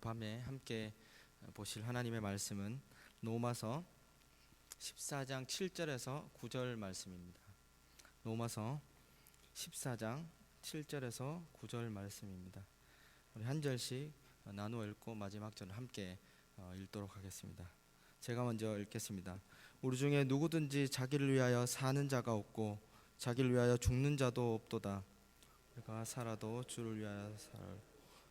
밤에 함께 보실 하나님의 말씀은 로마서 14장 7절에서 9절 말씀입니다. 로마서 14장 7절에서 9절 말씀입니다. 우리 한 절씩 나누어 읽고 마지막 절을 함께 읽도록 하겠습니다. 제가 먼저 읽겠습니다. 우리 중에 누구든지 자기를 위하여 사는 자가 없고 자기를 위하여 죽는 자도 없도다. 우리가 살아도 주를 위하여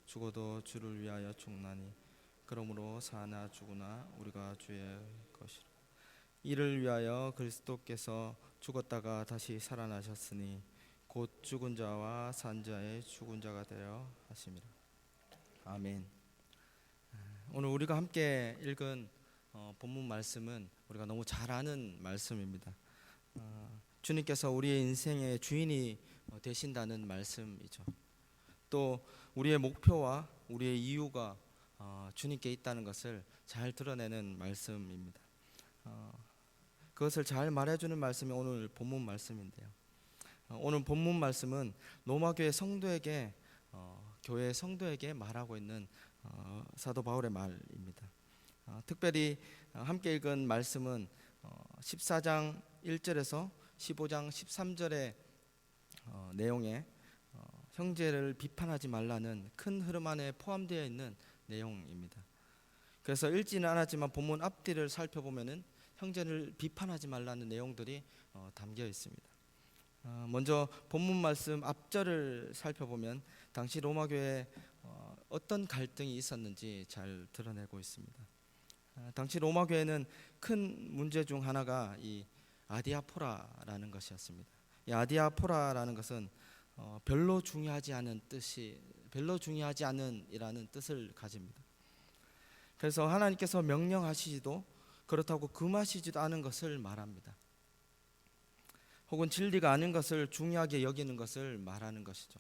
죽어도 주를 위하여 죽나니 그러므로 사나 죽으나 우리가 주의 것이라. 이를 위하여 그리스도께서 죽었다가 다시 살아나셨으니 곧 죽은 자와 산 자의 죽은 자가 되려 하심이라. 아멘. 오늘 우리가 함께 읽은 본문 말씀은 우리가 너무 잘 아는 말씀입니다. 주님께서 우리의 인생의 주인이 되신다는 말씀이죠. 또 우리의 목표와 우리의 이유가 주님께 있다는 것을 잘 드러내는 말씀입니다. 그것을 잘 말해주는 말씀이 오늘 본문 말씀인데요. 오늘 본문 말씀은 로마교회 성도에게 교회 성도에게 말하고 있는 사도 바울의 말입니다. 특별히 함께 읽은 말씀은 14장 1절에서 15장 13절의 내용에 형제를 비판하지 말라는 큰 흐름 안에 포함되어 있는 내용입니다. 그래서 읽지는 않았지만 본문 앞뒤를 살펴보면은 형제를 비판하지 말라는 내용들이 담겨 있습니다. 먼저 본문 말씀 앞절을 살펴보면 당시 로마 교회에 어떤 갈등이 있었는지 잘 드러내고 있습니다. 당시 로마 교회는 큰 문제 중 하나가 이 아디아포라라는 것이었습니다. 이 아디아포라라는 것은 별로 중요하지 않은 이라는 뜻을 가집니다. 그래서 하나님께서 명령하시지도 그렇다고 금하시지도 않은 것을 말합니다. 혹은 진리가 아닌 것을 중요하게 여기는 것을 말하는 것이죠.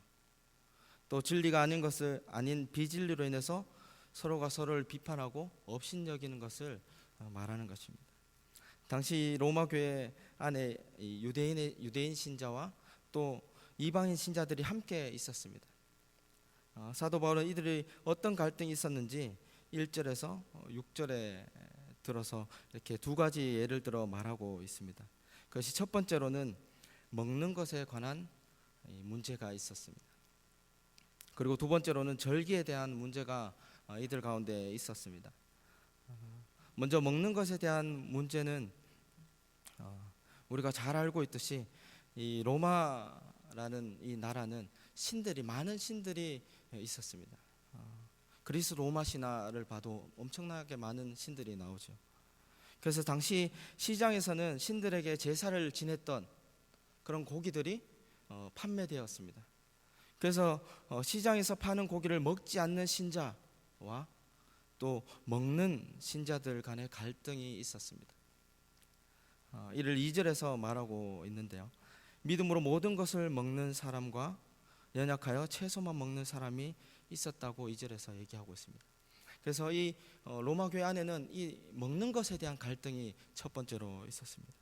또 진리가 아닌 것을 아닌 비진리로 인해서 서로가 서로를 비판하고 업신여기는 것을 말하는 것입니다. 당시 로마 교회 안에 유대인 신자와 또 이방인 신자들이 함께 있었습니다. 사도 바울은 이들이 어떤 갈등이 있었는지 1절에서 6절에 들어서 이렇게 두 가지 예를 들어 말하고 있습니다. 그것이 첫 번째로는 먹는 것에 관한 문제가 있었습니다. 그리고 두 번째로는 절기에 대한 문제가 이들 가운데 있었습니다. 먼저 먹는 것에 대한 문제는 우리가 잘 알고 있듯이 이 로마라는 이 나라는 많은 신들이 있었습니다. 그리스 로마 신화를 봐도 엄청나게 많은 신들이 나오죠. 그래서 당시 시장에서는 신들에게 제사를 지냈던 그런 고기들이 판매되었습니다. 그래서 시장에서 파는 고기를 먹지 않는 신자와 또 먹는 신자들 간의 갈등이 있었습니다. 이를 2절에서 말하고 있는데요. 믿음으로 모든 것을 먹는 사람과 연약하여 채소만 먹는 사람이 있었다고 2절에서 얘기하고 있습니다. 그래서 이 로마 교회 안에는 이 먹는 것에 대한 갈등이 첫 번째로 있었습니다.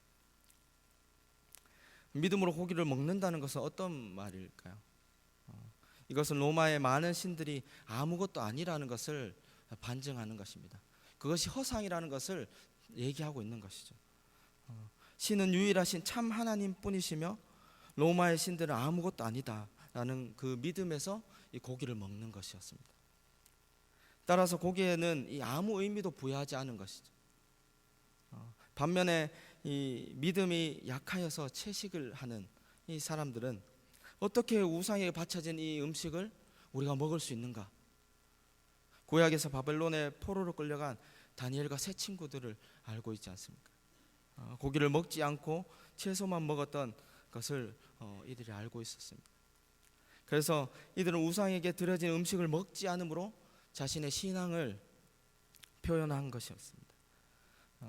믿음으로 고기를 먹는다는 것은 어떤 말일까요? 이것은 로마의 많은 신들이 아무것도 아니라는 것을 반증하는 것입니다. 그것이 허상이라는 것을 얘기하고 있는 것이죠. 신은 유일하신 참 하나님뿐이시며 로마의 신들은 아무것도 아니다라는 그 믿음에서 이 고기를 먹는 것이었습니다. 따라서 고기에는 이 아무 의미도 부여하지 않은 것이죠. 반면에 이 믿음이 약하여서 채식을 하는 이 사람들은 어떻게 우상에 바쳐진 이 음식을 우리가 먹을 수 있는가? 구약에서 바벨론의 포로로 끌려간 다니엘과 세 친구들을 알고 있지 않습니까? 고기를 먹지 않고 채소만 먹었던 것을 이들이 알고 있었습니다. 그래서 이들은 우상에게 드려진 음식을 먹지 않으므로 자신의 신앙을 표현한 것이었습니다.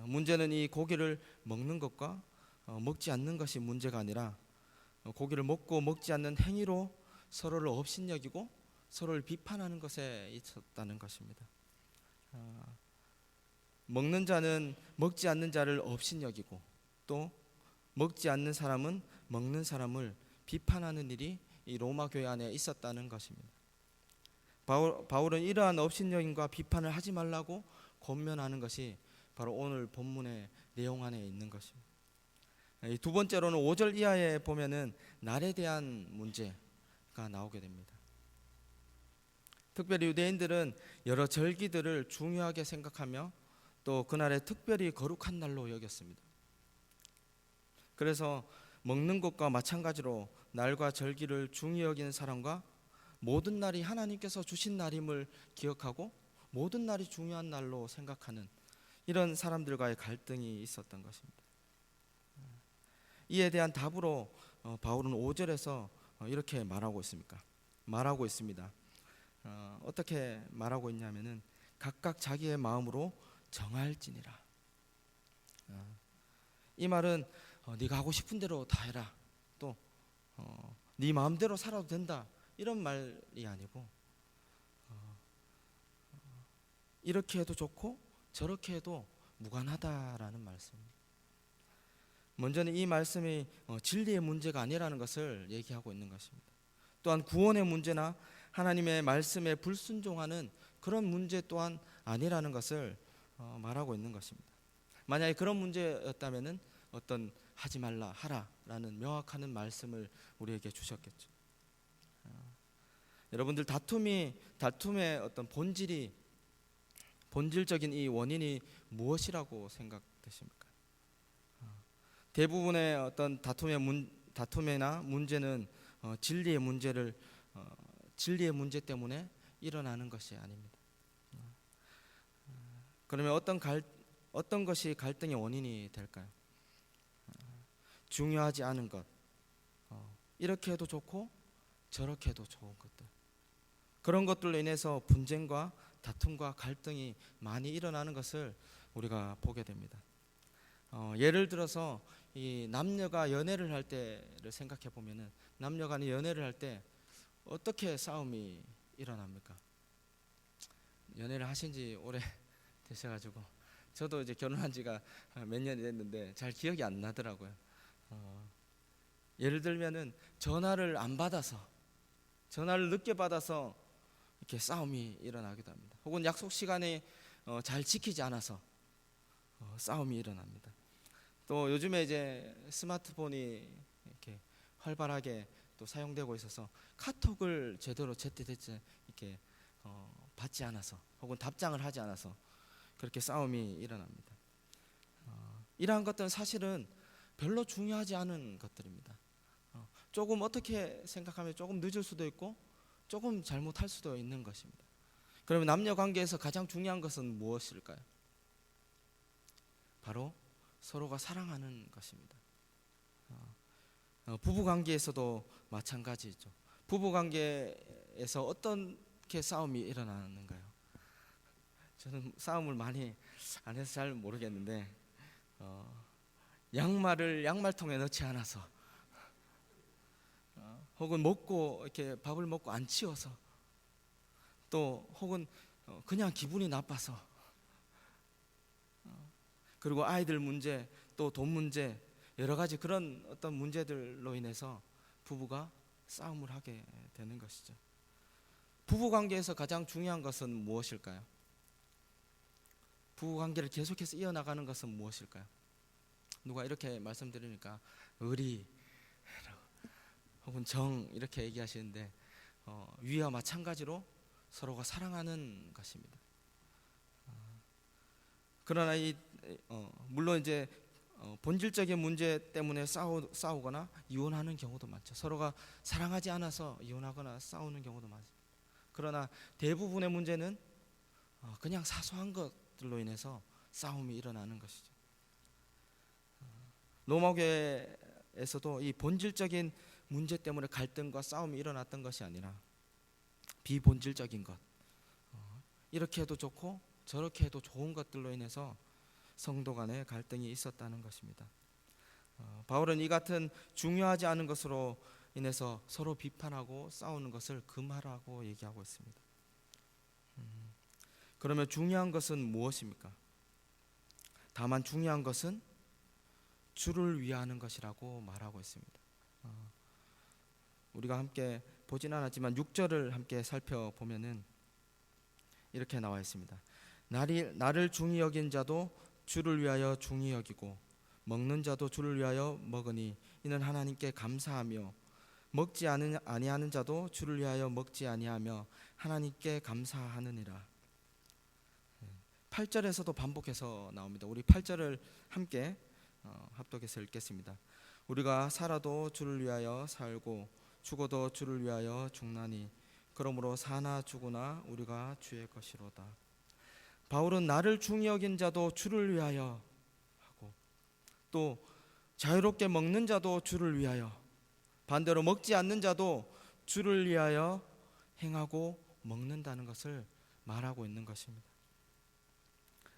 문제는 이 고기를 먹는 것과 먹지 않는 것이 문제가 아니라 고기를 먹고 먹지 않는 행위로 서로를 업신여기고 서로를 비판하는 것에 있었다는 것입니다. 먹는 자는 먹지 않는 자를 업신여기고 또 먹지 않는 사람은 먹는 사람을 비판하는 일이 이 로마 교회 안에 있었다는 것입니다. 바울은 이러한 업신여김과 비판을 하지 말라고 권면하는 것이 바로 오늘 본문의 내용 안에 있는 것입니다. 두 번째로는 5절 이하에 보면은 날에 대한 문제가 나오게 됩니다. 특별히 유대인들은 여러 절기들을 중요하게 생각하며 또 그날에 특별히 거룩한 날로 여겼습니다. 그래서 먹는 것과 마찬가지로 날과 절기를 중히 여기는 사람과 모든 날이 하나님께서 주신 날임을 기억하고 모든 날이 중요한 날로 생각하는 이런 사람들과의 갈등이 있었던 것입니다. 이에 대한 답으로 바울은 5절에서 이렇게 말하고 있습니다. 어떻게 말하고 있냐면은 각각 자기의 마음으로 정할지니라. 이 말은 네가 하고 싶은 대로 다 해라. 또 네 마음대로 살아도 된다. 이런 말이 아니고 이렇게 해도 좋고 저렇게 해도 무관하다라는 말씀입니다. 먼저는 이 말씀이 진리의 문제가 아니라는 것을 얘기하고 있는 것입니다. 또한 구원의 문제나 하나님의 말씀에 불순종하는 그런 문제 또한 아니라는 것을 말하고 있는 것입니다. 만약에 그런 문제였다면은 어떤 하지 말라 하라라는 명확한 말씀을 우리에게 주셨겠죠. 여러분들 다툼의 어떤 본질적인 이 원인이 무엇이라고 생각되십니까? 대부분의 어떤 다툼이나 문제는 진리의 문제 때문에 일어나는 것이 아닙니다. 그러면 어떤 것이 갈등의 원인이 될까요? 중요하지 않은 것, 이렇게 해도 좋고 저렇게 해도 좋은 것들, 그런 것들로 인해서 분쟁과 다툼과 갈등이 많이 일어나는 것을 우리가 보게 됩니다. 예를 들어서 이 남녀가 연애를 할 때를 생각해 보면은 남녀간이 연애를 할 때 어떻게 싸움이 일어납니까? 연애를 하신 지 오래 되셔가지고 저도 이제 결혼한 지가 몇 년이 됐는데 잘 기억이 안 나더라고요. 예를 들면은 전화를 늦게 받아서 이렇게 싸움이 일어나기도 합니다. 혹은 약속 시간에 잘 지키지 않아서 싸움이 일어납니다. 또 요즘에 이제 스마트폰이 이렇게 활발하게 또 사용되고 있어서 카톡을 제때제때 이렇게 받지 않아서 혹은 답장을 하지 않아서 그렇게 싸움이 일어납니다. 이러한 것들은 사실은 별로 중요하지 않은 것들입니다. 조금 어떻게 생각하면 조금 늦을 수도 있고 조금 잘못할 수도 있는 것입니다. 그러면 남녀 관계에서 가장 중요한 것은 무엇일까요? 바로 서로가 사랑하는 것입니다. 부부 관계에서도 마찬가지죠. 부부 관계에서 어떻게 싸움이 일어나는가요? 저는 싸움을 많이 안 해서 잘 모르겠는데 양말을 양말통에 넣지 않아서 혹은 이렇게 밥을 먹고 안 치워서 또 혹은 그냥 기분이 나빠서 그리고 아이들 문제 또 돈 문제 여러 가지 그런 어떤 문제들로 인해서 부부가 싸움을 하게 되는 것이죠. 부부 관계에서 가장 중요한 것은 무엇일까요? 부부 관계를 계속해서 이어나가는 것은 무엇일까요? 누가 이렇게 말씀드리니까 의리 혹은 정 이렇게 얘기하시는데 위와 마찬가지로 서로가 사랑하는 것입니다. 그러나 물론 이제 본질적인 문제 때문에 싸우거나 이혼하는 경우도 많죠. 서로가 사랑하지 않아서 이혼하거나 싸우는 경우도 많습니다. 그러나 대부분의 문제는 그냥 사소한 것들로 인해서 싸움이 일어나는 것이죠. 로마교회에서도 이 본질적인 문제 때문에 갈등과 싸움이 일어났던 것이 아니라 비본질적인 것, 이렇게 해도 좋고 저렇게 해도 좋은 것들로 인해서 성도 간의 갈등이 있었다는 것입니다. 바울은 이 같은 중요하지 않은 것으로 인해서 서로 비판하고 싸우는 것을 금하라고 얘기하고 있습니다. 그러면 중요한 것은 무엇입니까? 다만 중요한 것은 주를 위하는 것이라고 말하고 있습니다. 우리가 함께 보진 않았지만 6절을 함께 살펴보면은 이렇게 나와 있습니다. 나를 중히 여긴 자도 주를 위하여 중히 여기고 먹는 자도 주를 위하여 먹으니 이는 하나님께 감사하며 먹지 아니하는 자도 주를 위하여 먹지 아니하며 하나님께 감사하느니라. 8절에서도 반복해서 나옵니다. 우리 8절을 함께 합독해서 읽겠습니다. 우리가 살아도 주를 위하여 살고 죽어도 주를 위하여 죽나니 그러므로 사나 죽으나 우리가 주의 것이로다. 바울은 나를 중히 여긴 자도 주를 위하여 하고 또 자유롭게 먹는 자도 주를 위하여 반대로 먹지 않는 자도 주를 위하여 행하고 먹는다는 것을 말하고 있는 것입니다.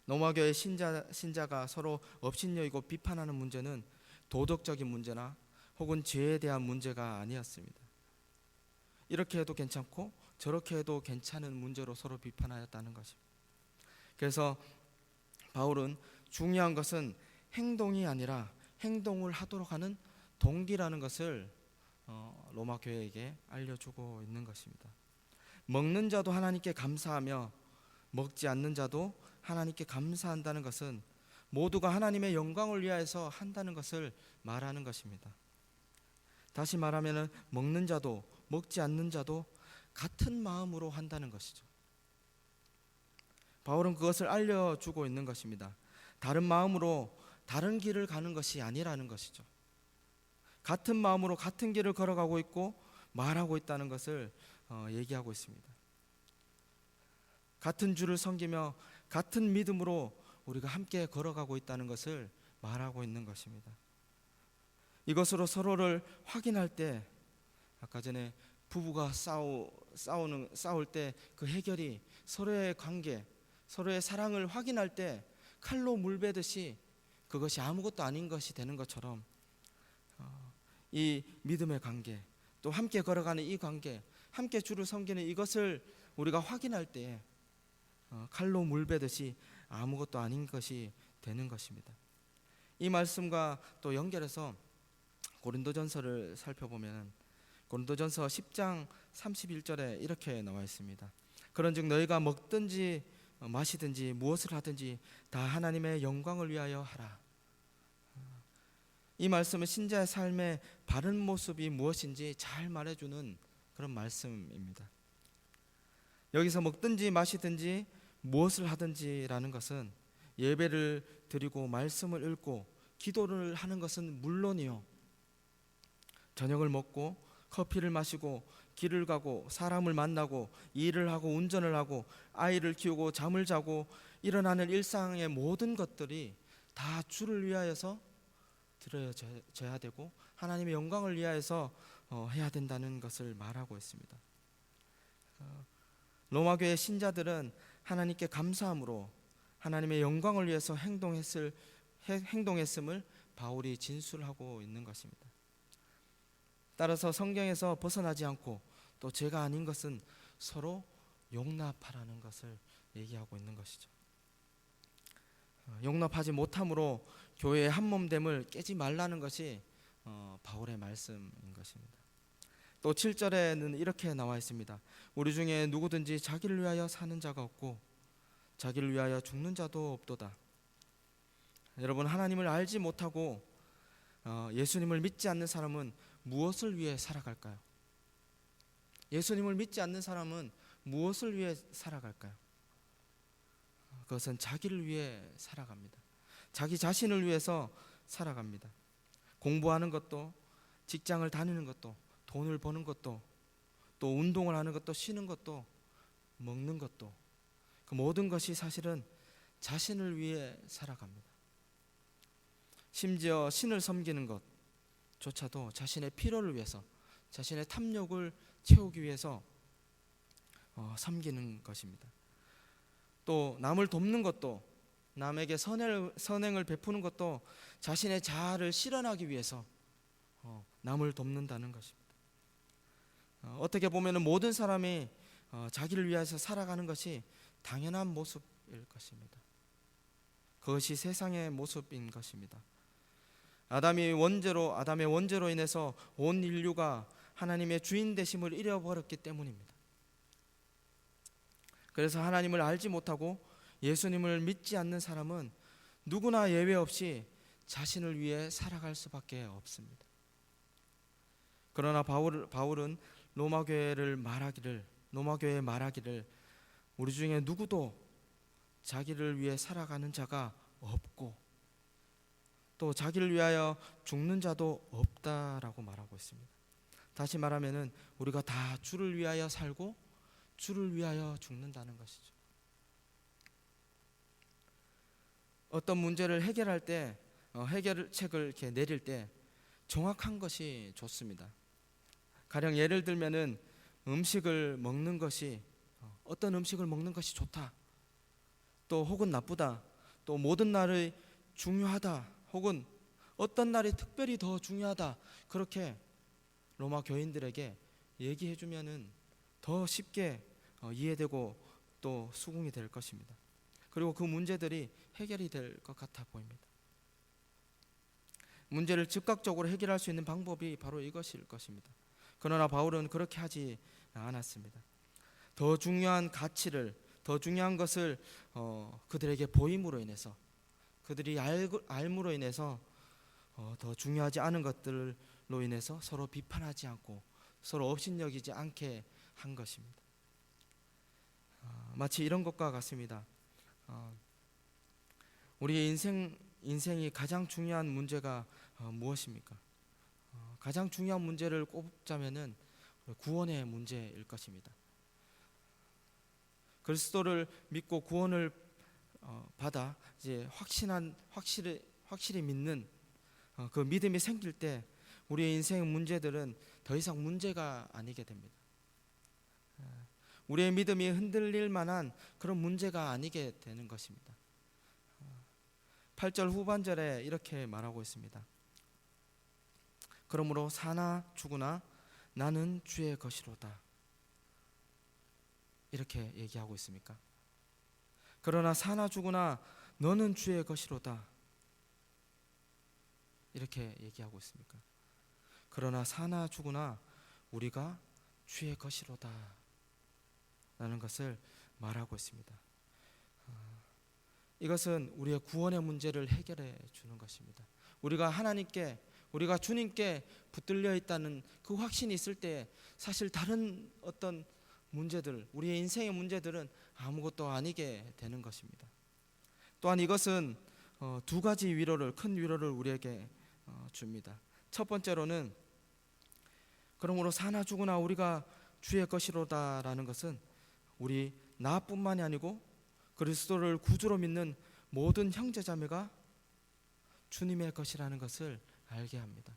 로마교회 신자가 서로 업신여기고 비판하는 문제는 도덕적인 문제나 혹은 죄에 대한 문제가 아니었습니다. 이렇게 해도 괜찮고 저렇게 해도 괜찮은 문제로 서로 비판하였다는 것입니다. 그래서 바울은 중요한 것은 행동이 아니라 행동을 하도록 하는 동기라는 것을 로마 교회에게 알려주고 있는 것입니다. 먹는 자도 하나님께 감사하며 먹지 않는 자도 하나님께 감사한다는 것은 모두가 하나님의 영광을 위하여서 한다는 것을 말하는 것입니다. 다시 말하면 먹는 자도 먹지 않는 자도 같은 마음으로 한다는 것이죠. 바울은 그것을 알려주고 있는 것입니다. 다른 마음으로 다른 길을 가는 것이 아니라는 것이죠. 같은 마음으로 같은 길을 걸어가고 있고 말하고 있다는 것을 얘기하고 있습니다. 같은 주를 섬기며 같은 믿음으로 우리가 함께 걸어가고 있다는 것을 말하고 있는 것입니다. 이것으로 서로를 확인할 때 아까 전에 부부가 싸울 때 그 해결이 서로의 관계, 서로의 사랑을 확인할 때 칼로 물베듯이 그것이 아무것도 아닌 것이 되는 것처럼 이 믿음의 관계, 또 함께 걸어가는 이 관계, 함께 주를 섬기는 이것을 우리가 확인할 때 칼로 물베듯이 아무것도 아닌 것이 되는 것입니다. 이 말씀과 또 연결해서 고린도전서를 살펴보면 고린도전서 10장 31절에 이렇게 나와 있습니다. 그런즉 너희가 먹든지 마시든지 무엇을 하든지 다 하나님의 영광을 위하여 하라. 이 말씀은 신자의 삶의 바른 모습이 무엇인지 잘 말해주는 그런 말씀입니다. 여기서 먹든지 마시든지 무엇을 하든지라는 것은 예배를 드리고 말씀을 읽고 기도를 하는 것은 물론이요, 저녁을 먹고 커피를 마시고 길을 가고 사람을 만나고 일을 하고 운전을 하고 아이를 키우고 잠을 자고 일어나는 일상의 모든 것들이 다 주를 위하여서 드려져야 되고 하나님의 영광을 위하여서 해야 된다는 것을 말하고 있습니다. 로마교회 신자들은 하나님께 감사함으로 하나님의 영광을 위해서 행동했음을 바울이 진술하고 있는 것입니다. 따라서 성경에서 벗어나지 않고 또 죄가 아닌 것은 서로 용납하라는 것을 얘기하고 있는 것이죠. 용납하지 못함으로 교회의 한몸됨을 깨지 말라는 것이 바울의 말씀인 것입니다. 또 7절에는 이렇게 나와 있습니다. 우리 중에 누구든지 자기를 위하여 사는 자가 없고 자기를 위하여 죽는 자도 없도다. 여러분, 하나님을 알지 못하고 예수님을 믿지 않는 사람은 무엇을 위해 살아갈까요? 예수님을 믿지 않는 사람은 무엇을 위해 살아갈까요? 그것은 자기를 위해 살아갑니다. 자기 자신을 위해서 살아갑니다. 공부하는 것도, 직장을 다니는 것도, 돈을 버는 것도, 또 운동을 하는 것도, 쉬는 것도, 먹는 것도, 그 모든 것이 사실은 자신을 위해 살아갑니다. 심지어 신을 섬기는 것조차도 자신의 필요를 위해서, 자신의 탐욕을 채우기 위해서 섬기는 것입니다. 또 남을 돕는 것도, 남에게 선행을 베푸는 것도 자신의 자아를 실현하기 위해서 남을 돕는다는 것입니다. 어떻게 보면 모든 사람이 자기를 위해서 살아가는 것이 당연한 모습일 것입니다. 그것이 세상의 모습인 것입니다. 아담의 원죄로 인해서 온 인류가 하나님의 주인 되심을 잃어버렸기 때문입니다. 그래서 하나님을 알지 못하고 예수님을 믿지 않는 사람은 누구나 예외 없이 자신을 위해 살아갈 수밖에 없습니다. 그러나 바울은 로마 교회에 말하기를 우리 중에 누구도 자기를 위해 살아가는 자가 없고 또 자기를 위하여 죽는 자도 없다라고 말하고 있습니다. 다시 말하면은 우리가 다 주를 위하여 살고 주를 위하여 죽는다는 것이죠. 어떤 문제를 해결할 때 해결책을 이렇게 내릴 때 정확한 것이 좋습니다. 가령 예를 들면은 음식을 먹는 것이 어떤 음식을 먹는 것이 좋다, 또 혹은 나쁘다, 또 모든 날이 중요하다, 혹은 어떤 날이 특별히 더 중요하다, 그렇게 로마 교인들에게 얘기해 주면은 더 쉽게 이해되고 또 수긍이 될 것입니다. 그리고 그 문제들이 해결이 될 것 같아 보입니다. 문제를 즉각적으로 해결할 수 있는 방법이 바로 이것일 것입니다. 그러나 바울은 그렇게 하지 않았습니다. 더 중요한 가치를, 더 중요한 것을 그들에게 보임으로 인해서, 그들이 알므로 인해서 더 중요하지 않은 것들로 인해서 서로 비판하지 않고 서로 업신여기지 않게 한 것입니다. 마치 이런 것과 같습니다. 우리의 인생이 가장 중요한 문제가 무엇입니까? 가장 중요한 문제를 꼽자면은 구원의 문제일 것입니다. 그리스도를 믿고 구원을 받아 이제 확실히 믿는 그 믿음이 생길 때 우리의 인생 문제들은 더 이상 문제가 아니게 됩니다. 우리의 믿음이 흔들릴 만한 그런 문제가 아니게 되는 것입니다. 8절 후반절에 이렇게 말하고 있습니다. 그러므로 사나 죽으나 나는 주의 것이로다. 이렇게 얘기하고 있습니까? 그러나 사나 죽으나 너는 주의 것이로다. 이렇게 얘기하고 있습니까? 그러나 사나 죽으나 우리가 주의 것이로다 라는 것을 말하고 있습니다. 이것은 우리의 구원의 문제를 해결해 주는 것입니다. 우리가 주님께 붙들려 있다는 그 확신이 있을 때 사실 다른 어떤 문제들, 우리의 인생의 문제들은 아무것도 아니게 되는 것입니다. 또한 이것은 두 가지 큰 위로를 우리에게 줍니다. 첫 번째로는 그러므로 사나 죽으나 우리가 주의 것이로다라는 것은 우리 나뿐만이 아니고 그리스도를 구주로 믿는 모든 형제자매가 주님의 것이라는 것을 알게 합니다.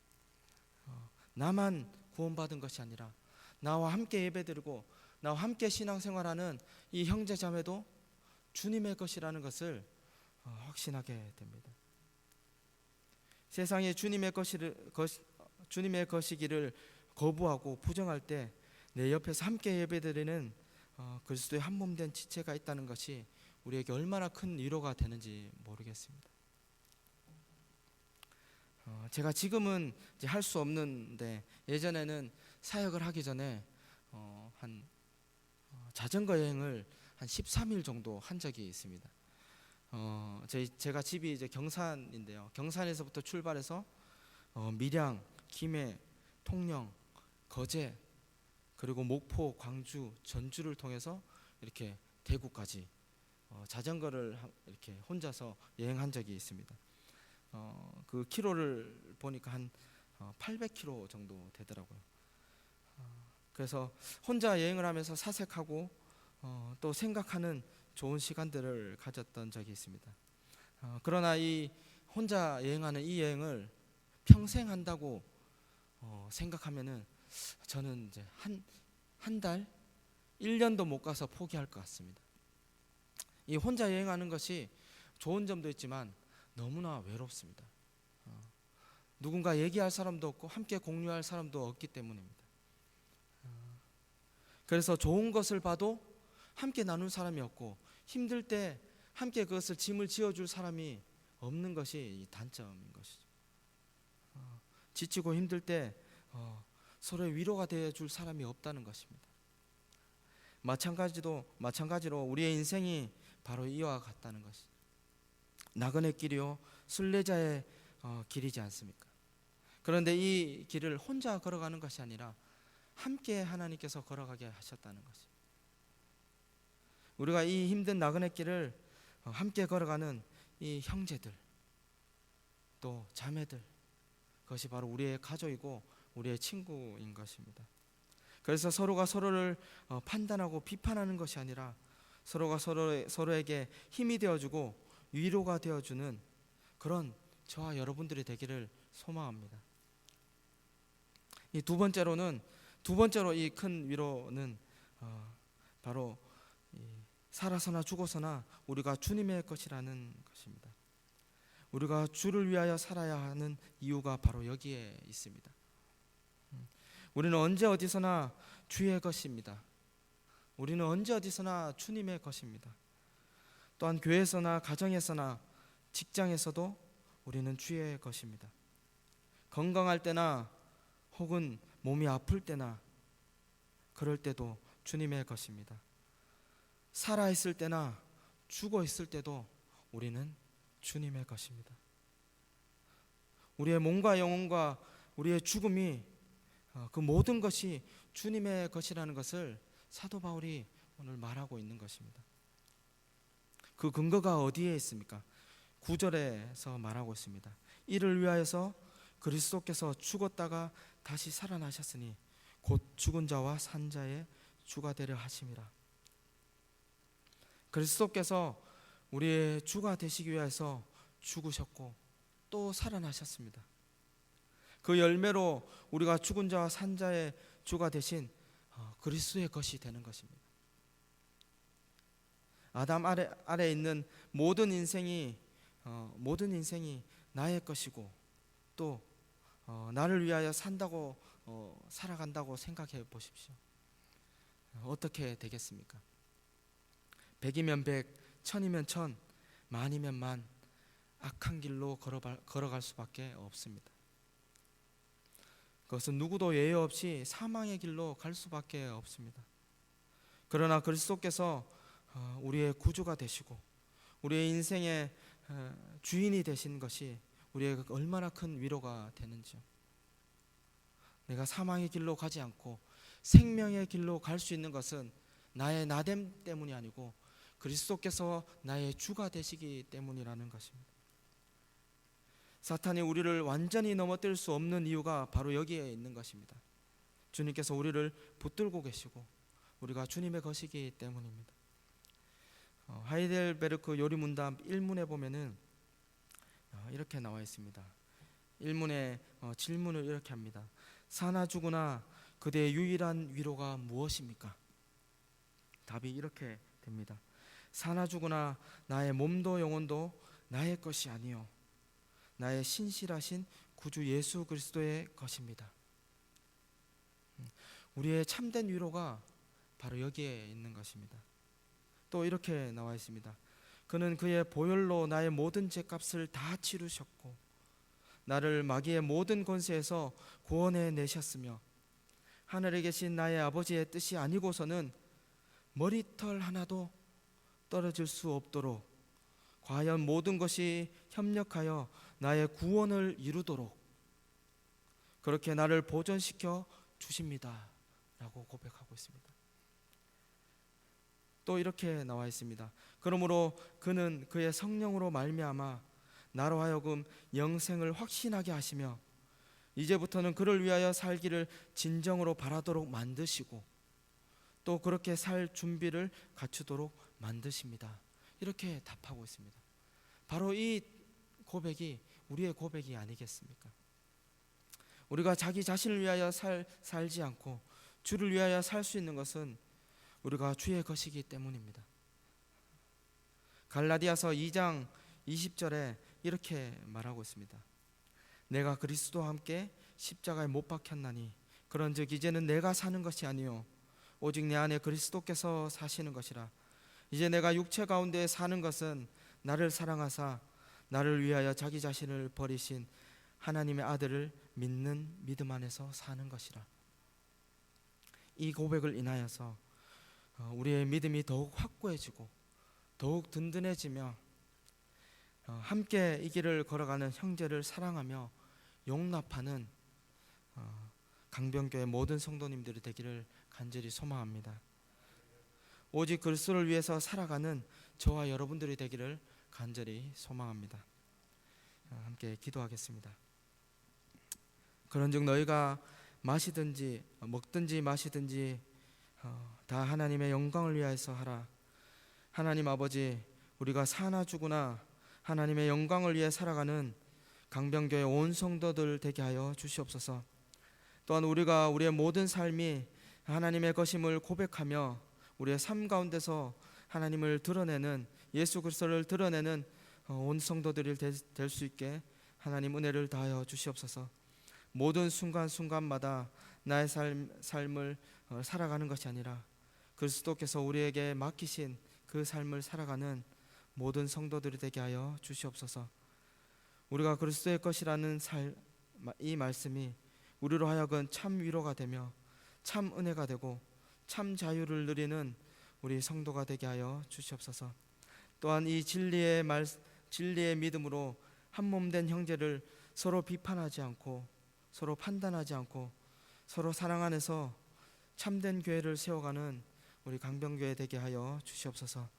나만 구원받은 것이 아니라 나와 함께 예배드리고 나와 함께 신앙생활하는 이 형제자매도 주님의 것이라는 것을 확신하게 됩니다. 세상에 주님의 것이기를 거부하고 부정할 때 내 옆에서 함께 예배드리는 그리스도의 한 몸 된 지체가 있다는 것이 우리에게 얼마나 큰 위로가 되는지 모르겠습니다. 제가 지금은 이제 할 수 없는데 예전에는 사역을 하기 전에 한 자전거 여행을 한 13일 정도 한 적이 있습니다. 제가 집이 이제 경산인데요. 경산에서부터 출발해서 밀양, 김해, 통영, 거제, 그리고 목포, 광주, 전주를 통해서 이렇게 대구까지 자전거를 이렇게 혼자서 여행한 적이 있습니다. 그 키로를 보니까 한 800km 정도 되더라고요. 그래서 혼자 여행을 하면서 사색하고 또 생각하는 좋은 시간들을 가졌던 적이 있습니다. 그러나 이 혼자 여행하는 이 여행을 평생 한다고 생각하면은 저는 이제 한 달, 1년도 못 가서 포기할 것 같습니다. 이 혼자 여행하는 것이 좋은 점도 있지만 너무나 외롭습니다. 누군가 얘기할 사람도 없고 함께 공유할 사람도 없기 때문입니다. 그래서 좋은 것을 봐도 함께 나눌 사람이 없고 힘들 때 함께 그것을 짐을 지어줄 사람이 없는 것이 이 단점인 것이죠. 지치고 힘들 때 서로의 위로가 되어줄 사람이 없다는 것입니다. 마찬가지로 우리의 인생이 바로 이와 같다는 것이, 나그네 길이요 순례자의 길이지 않습니까? 그런데 이 길을 혼자 걸어가는 것이 아니라 함께 하나님께서 걸어가게 하셨다는 것이, 우리가 이 힘든 나그네 길을 함께 걸어가는 이 형제들 또 자매들, 그것이 바로 우리의 가족이고 우리의 친구인 것입니다. 그래서 서로가 서로를 판단하고 비판하는 것이 아니라 서로가 서로에게 힘이 되어주고 위로가 되어주는 그런 저와 여러분들이 되기를 소망합니다. 이 두 번째로 이 큰 위로는 바로 살아서나 죽어서나 우리가 주님의 것이라는 것입니다. 우리가 주를 위하여 살아야 하는 이유가 바로 여기에 있습니다. 우리는 언제 어디서나 주의 것입니다. 우리는 언제 어디서나 주님의 것입니다. 또한 교회에서나 가정에서나 직장에서도 우리는 주의 것입니다. 건강할 때나 혹은 몸이 아플 때나 그럴 때도 주님의 것입니다. 살아있을 때나 죽어있을 때도 우리는 주님의 것입니다. 우리의 몸과 영혼과 우리의 죽음이 그 모든 것이 주님의 것이라는 것을 사도 바울이 오늘 말하고 있는 것입니다. 그 근거가 어디에 있습니까? 9절에서 말하고 있습니다. 이를 위하여서 그리스도께서 죽었다가 다시 살아나셨으니 곧 죽은 자와 산 자의 주가 되려 하심이라. 그리스도께서 우리의 주가 되시기 위해서 죽으셨고 또 살아나셨습니다. 그 열매로 우리가 죽은 자와 산 자의 주가 되신 그리스도의 것이 되는 것입니다. 아담 아래 있는 모든 인생이 나의 것이고 또 나를 위하여 산다고 살아간다고 생각해 보십시오. 어떻게 되겠습니까? 100이면 100, 1000이면 1000, 만이면 만, 악한 길로 걸어갈 수밖에 없습니다. 그것은 누구도 예외 없이 사망의 길로 갈 수밖에 없습니다. 그러나 그리스도께서 우리의 구주가 되시고 우리의 인생의 주인이 되신 것이 우리에게 얼마나 큰 위로가 되는지요. 내가 사망의 길로 가지 않고 생명의 길로 갈 수 있는 것은 나의 나됨 때문이 아니고 그리스도께서 나의 주가 되시기 때문이라는 것입니다. 사탄이 우리를 완전히 넘어뜨릴 수 없는 이유가 바로 여기에 있는 것입니다. 주님께서 우리를 붙들고 계시고 우리가 주님의 것이기 때문입니다. 하이델베르크 요리문답 1문에 보면은 이렇게 나와 있습니다. 1문에 질문을 이렇게 합니다. 사나 죽으나 그대의 유일한 위로가 무엇입니까? 답이 이렇게 됩니다. 사나 죽으나 나의 몸도 영혼도 나의 것이 아니요 나의 신실하신 구주 예수 그리스도의 것입니다. 우리의 참된 위로가 바로 여기에 있는 것입니다. 또 이렇게 나와 있습니다. 그는 그의 보혈로 나의 모든 죄값을 다 치르셨고 나를 마귀의 모든 권세에서 구원해 내셨으며 하늘에 계신 나의 아버지의 뜻이 아니고서는 머리털 하나도 떨어질 수 없도록 과연 모든 것이 협력하여 나의 구원을 이루도록 그렇게 나를 보존시켜 주십니다 라고 고백하고 있습니다. 또 이렇게 나와 있습니다. 그러므로 그는 그의 성령으로 말미암아 나로 하여금 영생을 확신하게 하시며 이제부터는 그를 위하여 살기를 진정으로 바라도록 만드시고 또 그렇게 살 준비를 갖추도록 만드십니다. 이렇게 답하고 있습니다. 바로 이 고백이 우리의 고백이 아니겠습니까? 우리가 자기 자신을 위하여 살지 않고 주를 위하여 살 수 있는 것은 우리가 주의 것이기 때문입니다. 갈라디아서 2장 20절에 이렇게 말하고 있습니다. 내가 그리스도와 함께 십자가에 못 박혔나니 그런즉 이제는 내가 사는 것이 아니요 오직 내 안에 그리스도께서 사시는 것이라. 이제 내가 육체 가운데 사는 것은 나를 사랑하사 나를 위하여 자기 자신을 버리신 하나님의 아들을 믿는 믿음 안에서 사는 것이라. 이 고백을 인하여서 우리의 믿음이 더욱 확고해지고 더욱 든든해지며 함께 이 길을 걸어가는 형제를 사랑하며 용납하는 강변교회 모든 성도님들이 되기를 간절히 소망합니다. 오직 그리스도를 위해서 살아가는 저와 여러분들이 되기를 간절히 소망합니다. 함께 기도하겠습니다. 그런즉 너희가 마시든지 먹든지 마시든지 다 하나님의 영광을 위하여서 하라. 하나님 아버지, 우리가 사나 죽으나 하나님의 영광을 위해 살아가는 강변교회 온 성도들 되게 하여 주시옵소서. 또한 우리가 우리의 모든 삶이 하나님의 것임을 고백하며 우리의 삶 가운데서 하나님을 드러내는, 예수 그리스도를 드러내는 온 성도들이 될 수 있게 하나님 은혜를 다하여 주시옵소서. 모든 순간순간마다 나의 삶을 살아가는 것이 아니라 그리스도께서 우리에게 맡기신 그 삶을 살아가는 모든 성도들이 되게 하여 주시옵소서. 우리가 그리스도의 것이라는 이 말씀이 우리로 하여금 참 위로가 되며 참 은혜가 되고 참 자유를 누리는 우리 성도가 되게 하여 주시옵소서. 또한 이 진리의 믿음으로 한 몸 된 형제를 서로 비판하지 않고 서로 판단하지 않고 서로 사랑 안에서 참된 교회를 세워가는 우리 강변교회 되게 하여 주시옵소서.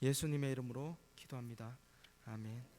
예수님의 이름으로 기도합니다. 아멘.